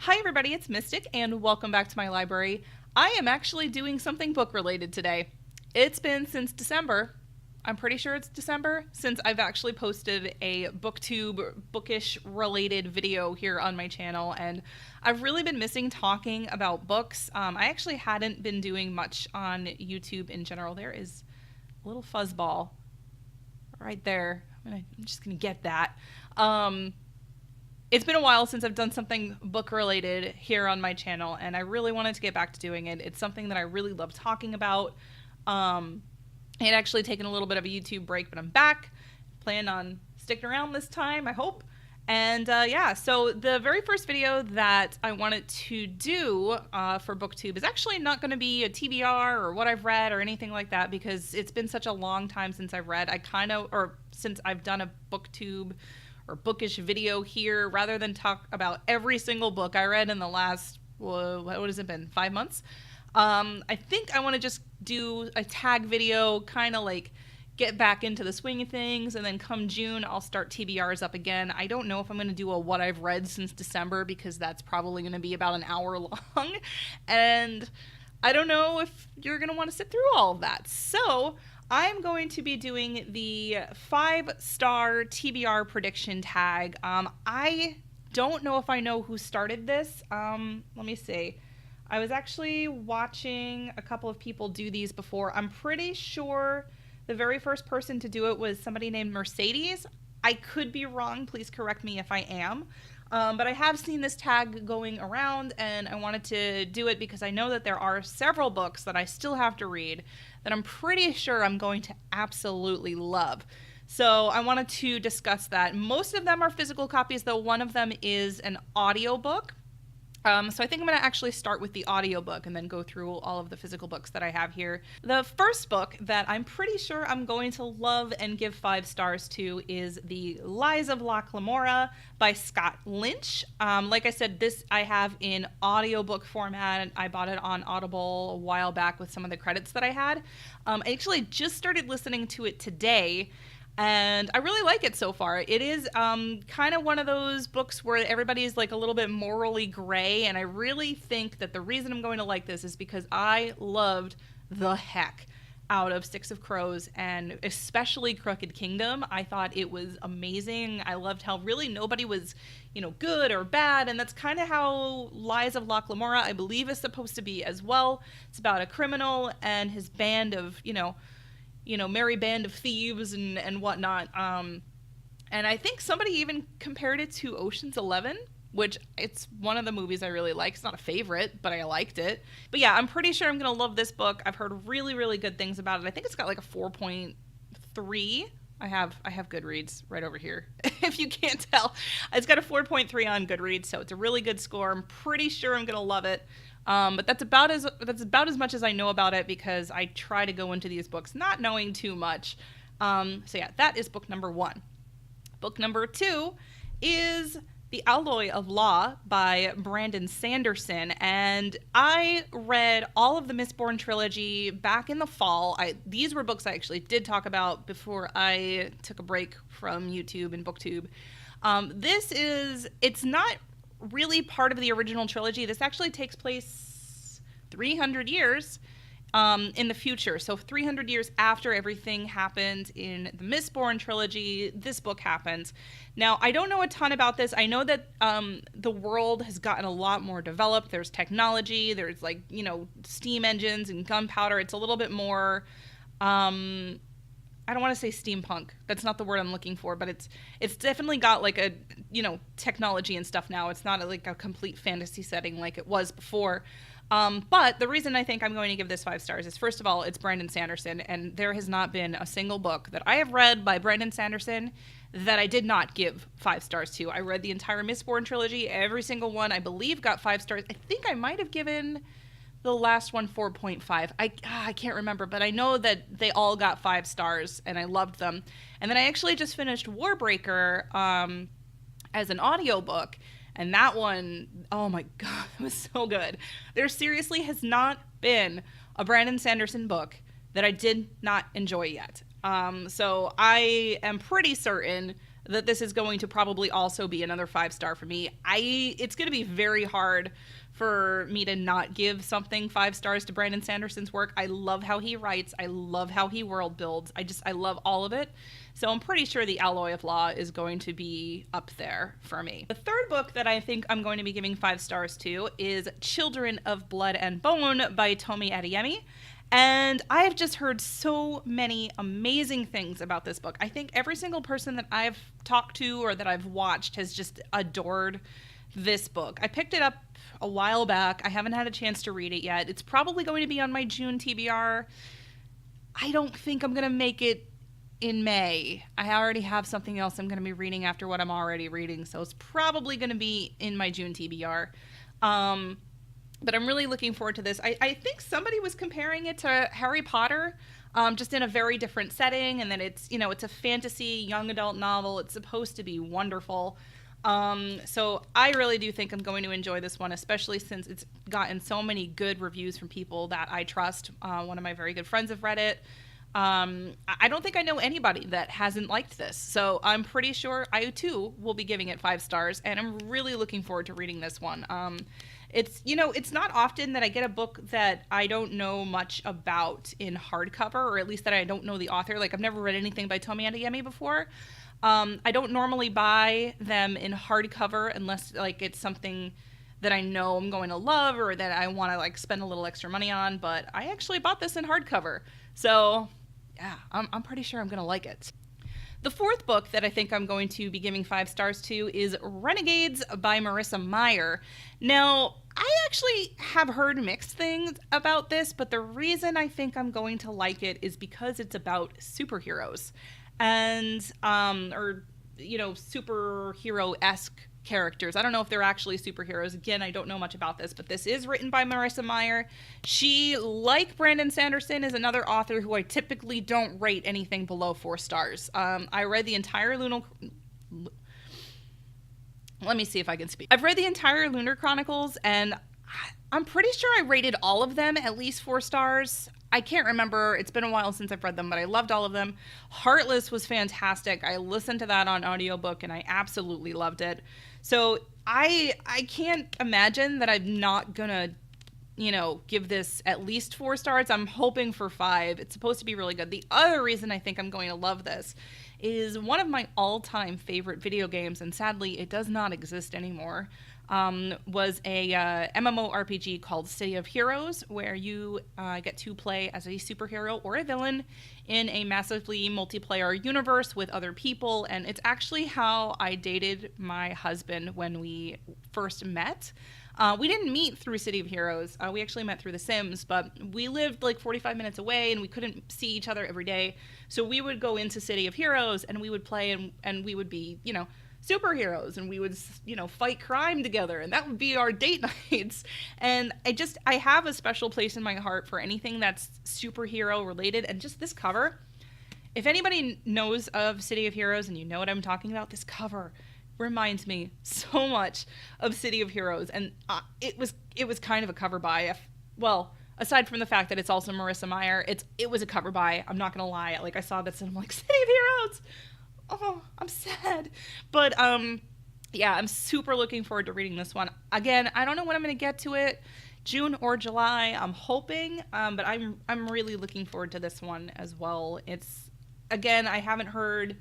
Hi everybody, it's Mystic and welcome back to my library. I am actually doing something book related today. It's been since December, I'm pretty sure it's December, since I've actually posted a Booktube bookish related video here on my channel, and I've really been missing talking about books. I actually hadn't been doing much on YouTube in general. There is a little fuzzball right there. I'm just gonna get that. It's been a while since I've done something book related here on my channel, and I really wanted to get back to doing it. It's something that I really love talking about. I had actually taken a little bit of a YouTube break, but I'm back. Plan on sticking around this time, I hope. And yeah, so the very first video that I wanted to do for Booktube is actually not going to be a TBR or what I've read or anything like that, because it's been such a long time since I've read. Since I've done a Booktube or bookish video here, rather than talk about every single book I read in the last, what has it been, 5 months? I think I want to just do a tag video, kind of like get back into the swing of things, and then come June, I'll start TBRs up again. I don't know if I'm going to do a what I've read since December, because that's probably going to be about an hour long, and I don't know if you're going to want to sit through all of that. So I'm going to be doing the 5-star TBR prediction tag. I don't know if I know who started this. Let me see. I was actually watching a couple of people do these before. I'm pretty sure the very first person to do it was somebody named Mercedes. I could be wrong. Please correct me if I am. But I have seen this tag going around, and I wanted to do it because I know that there are several books that I still have to read that I'm pretty sure I'm going to absolutely love. So I wanted to discuss that. Most of them are physical copies, though one of them is an audiobook. So I think I'm going to actually start with the audiobook and then go through all of the physical books that I have here. The first book that I'm pretty sure I'm going to love and give 5 stars to is The Lies of Locke Lamora by Scott Lynch. Like I said, this I have in audiobook format. I bought it on Audible a while back with some of the credits that I had. I actually just started listening to it today, and I really like it so far. It is kind of one of those books where everybody's like a little bit morally gray, and I really think that the reason I'm going to like this is because I loved the heck out of Six of Crows, and especially Crooked Kingdom. I thought it was amazing. I loved how really nobody was, good or bad, and that's kind of how Lies of Locke Lamora, I believe, is supposed to be as well. It's about a criminal and his band of, merry band of thieves and whatnot. And I think somebody even compared it to Ocean's 11, which it's one of the movies I really like. It's not a favorite, but I liked it. But yeah, I'm pretty sure I'm going to love this book. I've heard really, really good things about it. I think it's got like a 4.3. I have Goodreads right over here, if you can't tell. It's got a 4.3 on Goodreads, so it's a really good score. I'm pretty sure I'm going to love it. But that's about as much as I know about it, because I try to go into these books not knowing too much. So yeah, that is book number 1. Book number 2 is The Alloy of Law by Brandon Sanderson, and I read all of the Mistborn trilogy back in the fall. These were books I actually did talk about before I took a break from YouTube and Booktube. It's not really part of the original trilogy. This actually takes place 300 years in the future. So 300 years after everything happened in the Mistborn trilogy, this book happens. Now, I don't know a ton about this. I know that the world has gotten a lot more developed. There's technology. There's steam engines and gunpowder. It's a little bit more I don't want to say steampunk. That's not the word I'm looking for, but it's definitely got like a, technology and stuff now. It's not like a complete fantasy setting like it was before. But the reason I think I'm going to give this 5 stars is, first of all, it's Brandon Sanderson, and there has not been a single book that I have read by Brandon Sanderson that I did not give 5 stars to. I read the entire Mistborn trilogy. Every single one, I believe, got 5 stars. I think I might have given the last one 4.5. I can't remember, but I know that they all got 5 stars, and I loved them. And then I actually just finished Warbreaker as an audiobook, and that one, oh my god, it was so good. There seriously has not been a Brandon Sanderson book that I did not enjoy yet. So I am pretty certain that this is going to probably also be another 5-star for me. It's going to be very hard for me to not give something 5 stars to Brandon Sanderson's work. I love how he writes. I love how he world builds. I love all of it. So I'm pretty sure The Alloy of Law is going to be up there for me. The third book that I think I'm going to be giving 5 stars to is Children of Blood and Bone by Tomi Adeyemi. And I have just heard so many amazing things about this book. I think every single person that I've talked to or that I've watched has just adored this book. I picked it up a while back. I haven't had a chance to read it yet. It's probably going to be on my June TBR. I don't think I'm going to make it in May. I already have something else I'm going to be reading after what I'm already reading, so it's probably going to be in my June TBR. But I'm really looking forward to this. I think somebody was comparing it to Harry Potter, just in a very different setting, and then it's a fantasy young adult novel. It's supposed to be wonderful. So I really do think I'm going to enjoy this one, especially since it's gotten so many good reviews from people that I trust. One of my very good friends have read it. I don't think I know anybody that hasn't liked this. So I'm pretty sure I too will be giving it 5 stars, and I'm really looking forward to reading this one. It's not often that I get a book that I don't know much about in hardcover, or at least that I don't know the author. Like, I've never read anything by Tomi Adeyemi before. I don't normally buy them in hardcover unless like it's something that I know I'm going to love or that I want to like spend a little extra money on, but I actually bought this in hardcover. So yeah, I'm pretty sure I'm going to like it. The fourth book that I think I'm going to be giving 5 stars to is Renegades by Marissa Meyer. Now, I actually have heard mixed things about this, but the reason I think I'm going to like it is because it's about superheroes and superhero-esque characters. I don't know if they're actually superheroes. Again, I don't know much about this, but this is written by Marissa Meyer. She, like Brandon Sanderson, is another author who I typically don't rate anything below 4 stars. I read the entire Let me see if I can speak. I've read the entire Lunar Chronicles, and I'm pretty sure I rated all of them at least 4 stars. I can't remember. It's been a while since I've read them, but I loved all of them. Heartless was fantastic. I listened to that on audiobook, and I absolutely loved it. So I can't imagine that I'm not gonna, give this at least 4 stars. I'm hoping for 5. It's supposed to be really good. The other reason I think I'm going to love this is one of my all-time favorite video games, and sadly it does not exist anymore, was a MMORPG called City of Heroes, where you get to play as a superhero or a villain in a massively multiplayer universe with other people, and it's actually how I dated my husband when we first met. We didn't meet through City of Heroes. We actually met through The Sims, but we lived like 45 minutes away and we couldn't see each other every day. So we would go into City of Heroes and we would play and we would be, superheroes, and we would, fight crime together, and that would be our date nights. And I have a special place in my heart for anything that's superhero related, and just this cover. If anybody knows of City of Heroes and you know what I'm talking about, this cover reminds me so much of City of Heroes, and it was kind of a cover buy. Aside from the fact that it's also Marissa Meyer, it was a cover buy. I'm not gonna lie. Like, I saw this and I'm like, City of Heroes. Oh, I'm sad. But yeah, I'm super looking forward to reading this one. Again, I don't know when I'm gonna get to it, June or July. I'm hoping, but I'm really looking forward to this one as well. It's, again, I haven't heard,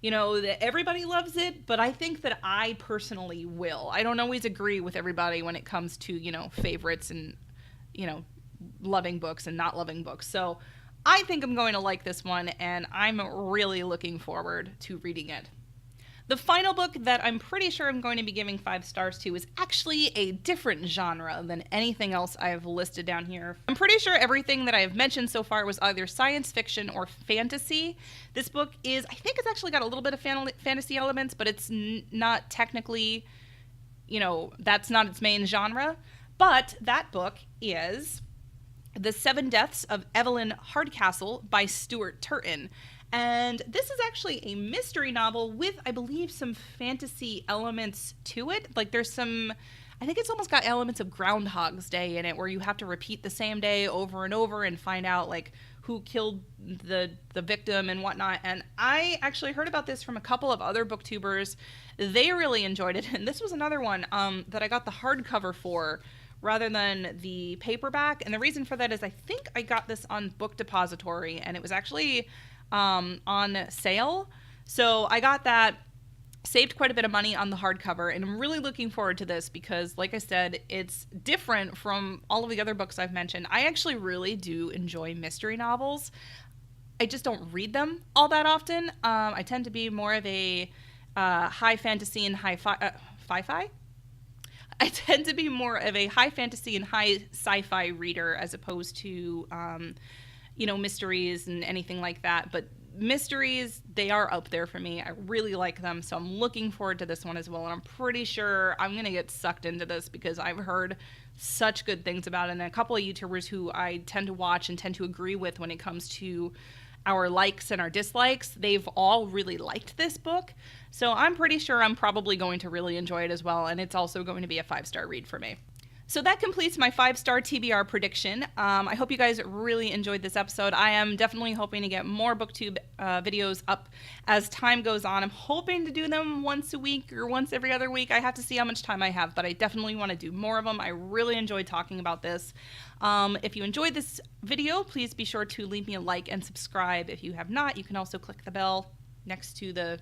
that everybody loves it, but I think that I personally will. I don't always agree with everybody when it comes to, favorites and, loving books and not loving books. So I think I'm going to like this one, and I'm really looking forward to reading it. The final book that I'm pretty sure I'm going to be giving 5 stars to is actually a different genre than anything else I've listed down here. I'm pretty sure everything that I've mentioned so far was either science fiction or fantasy. This book is, I think it's actually got a little bit of fantasy elements, but it's not technically, that's not its main genre. But that book is The 7 Deaths of Evelyn Hardcastle by Stuart Turton. And this is actually a mystery novel with, I believe, some fantasy elements to it. Like, there's some, I think it's almost got elements of Groundhog's Day in it, where you have to repeat the same day over and over and find out, like, who killed the victim and whatnot. And I actually heard about this from a couple of other booktubers. They really enjoyed it, and this was another one that I got the hardcover for rather than the paperback. And the reason for that is I think I got this on Book Depository, and it was actually on sale. So I got that, saved quite a bit of money on the hardcover, and I'm really looking forward to this because, like I said, it's different from all of the other books I've mentioned. I actually really do enjoy mystery novels. I just don't read them all that often. I tend to be more of a high fantasy and fi-fi? I tend to be more of a high fantasy and high sci-fi reader as opposed to, mysteries and anything like that. But mysteries, they are up there for me. I really like them, so I'm looking forward to this one as well. And I'm pretty sure I'm going to get sucked into this because I've heard such good things about it. And a couple of YouTubers who I tend to watch and tend to agree with when it comes to our likes and our dislikes, they've all really liked this book. So I'm pretty sure I'm probably going to really enjoy it as well, and it's also going to be a 5-star read for me. So that completes my 5-star TBR prediction. I hope you guys really enjoyed this episode. I am definitely hoping to get more Booktube videos up as time goes on. I'm hoping to do them once a week or once every other week. I have to see how much time I have, but I definitely want to do more of them. I really enjoyed talking about this. If you enjoyed this video, please be sure to leave me a like and subscribe. If you have not, you can also click the bell next to the,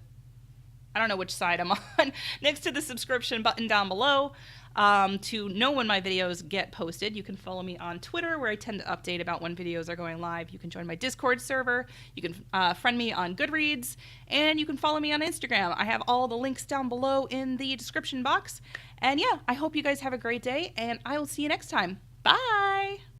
I don't know which side I'm on, next to the subscription button down below to know when my videos get posted. You can follow me on Twitter, where I tend to update about when videos are going live. You can join my Discord server. You can friend me on Goodreads, and you can follow me on Instagram. I have all the links down below in the description box. And yeah, I hope you guys have a great day, and I will see you next time. Bye!